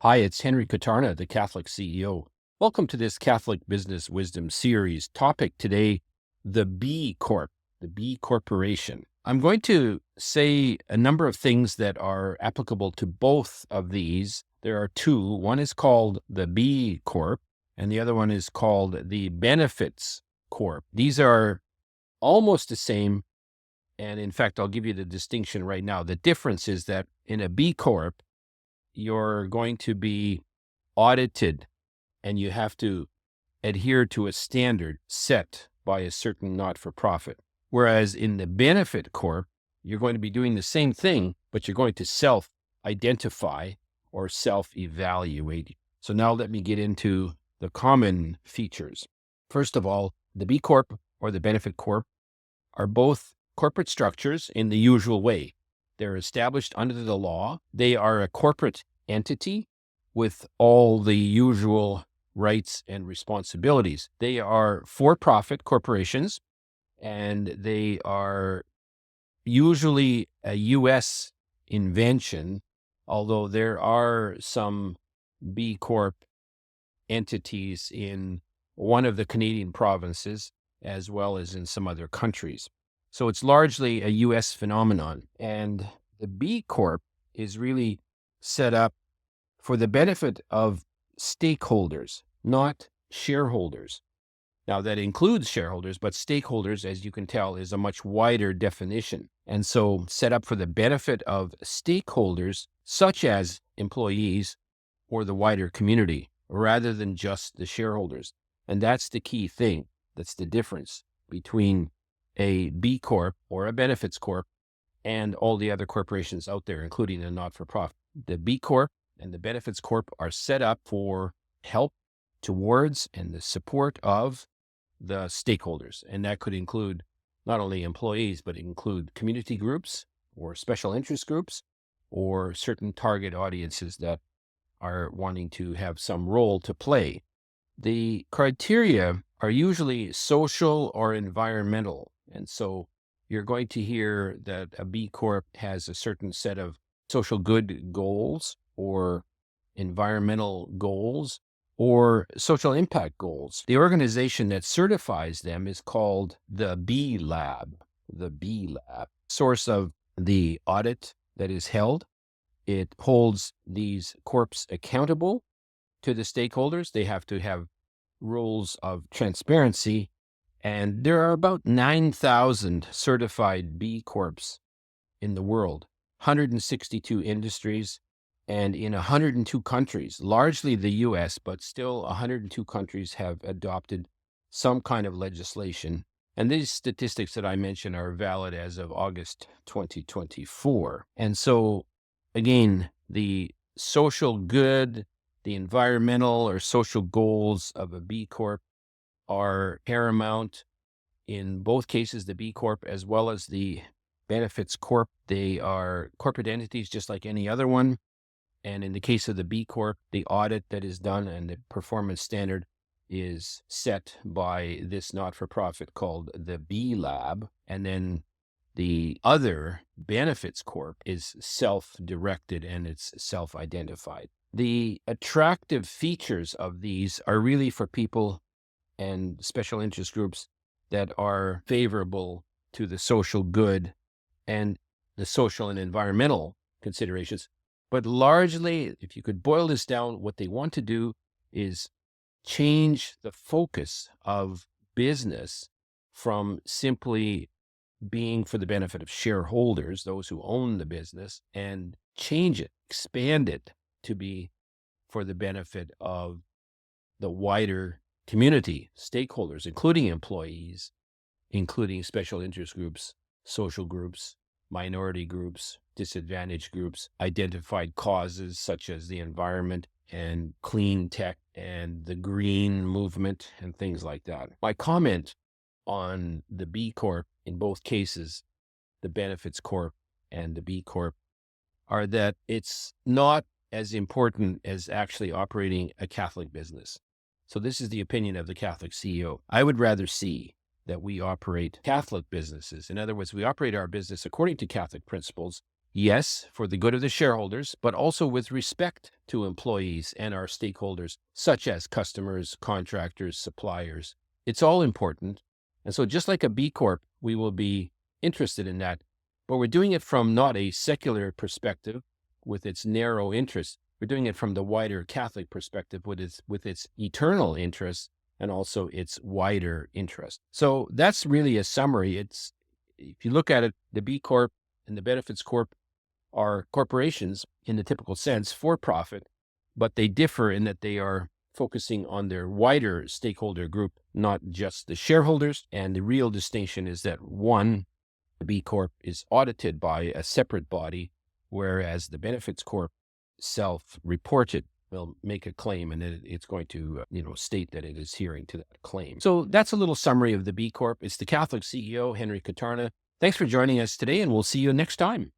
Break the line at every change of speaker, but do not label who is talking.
Hi, it's Henry Katarna, the Catholic CEO. Welcome to this Catholic Business Wisdom series. Topic today, the B Corp, the B Corporation. I'm going to say a number of things that are applicable to both of these. There are two. One is called the B Corp, and the other one is called the Benefits Corp. These are almost the same, and in fact, I'll give you the distinction right now. The difference is that in a B Corp, you're going to be audited and you have to adhere to a standard set by a certain not-for-profit. Whereas in the Benefit Corp, you're going to be doing the same thing, but you're going to self-identify or self-evaluate. So now let me get into the common features. First of all, the B Corp or the Benefit Corp are both corporate structures in the usual way. They're established under the law. They are a corporate entity with all the usual rights and responsibilities. They are for-profit corporations, and they are usually a U.S. invention, although there are some B Corp entities in one of the Canadian provinces, as well as in some other countries. So it's largely a U.S. phenomenon. And the B Corp is really set up for the benefit of stakeholders, not shareholders. Now, that includes shareholders, but stakeholders, as you can tell, is a much wider definition. And so set up for the benefit of stakeholders, such as employees or the wider community, rather than just the shareholders. And that's the key thing. That's the difference between a B Corp or a Benefits Corp and all the other corporations out there, including the not-for-profit. The B Corp and the Benefits Corp are set up for help towards and the support of the stakeholders. And that could include not only employees, but include community groups or special interest groups or certain target audiences that are wanting to have some role to play. The criteria are usually social or environmental. And so you're going to hear that a B Corp has a certain set of social good goals or environmental goals or social impact goals. The organization that certifies them is called the B Lab, source of the audit that is held. It holds these corps accountable to the stakeholders. They have to have rules of transparency. And there are about 9,000 certified B Corps in the world, 162 industries, and in 102 countries, largely the US, but still 102 countries have adopted some kind of legislation. And these statistics that I mentioned are valid as of August 2024. And so, again, the social good, the environmental or social goals of a B Corp are paramount. In both cases, the B Corp as well as the Benefits Corp, they are corporate entities just like any other one. And in the case of the B Corp, the audit that is done and the performance standard is set by this not-for-profit called the B Lab. And then the other Benefits Corp is self-directed and it's self-identified. The attractive features of these are really for people and special interest groups that are favorable to the social good and the social and environmental considerations. But largely, if you could boil this down, what they want to do is change the focus of business from simply being for the benefit of shareholders, those who own the business, and change it, expand it to be for the benefit of the wider community, stakeholders, including employees, including special interest groups, social groups, minority groups, disadvantaged groups, identified causes such as the environment and clean tech and the green movement and things like that. My comment on the B Corp in both cases, the Benefits Corp and the B Corp, are that it's not as important as actually operating a Catholic business. So this is the opinion of the Catholic CEO. I would rather see that we operate Catholic businesses. In other words, we operate our business according to Catholic principles, yes, for the good of the shareholders, but also with respect to employees and our stakeholders, such as customers, contractors, suppliers. It's all important. And so just like a B Corp, we will be interested in that, but we're doing it from not a secular perspective with its narrow interests. We're doing it from the wider Catholic perspective with its eternal interests and also its wider interest. So that's really a summary. If you look at it, the B Corp and the Benefits Corp are corporations in the typical sense for profit, but they differ in that they are focusing on their wider stakeholder group, not just the shareholders. And the real distinction is that one, the B Corp is audited by a separate body, whereas the Benefits Corp self-reported will make a claim and it's going to state that it is adhering to that claim. So that's a little summary of the B Corp. It's the Catholic CEO, Henry Katarna. Thanks for joining us today, and we'll see you next time.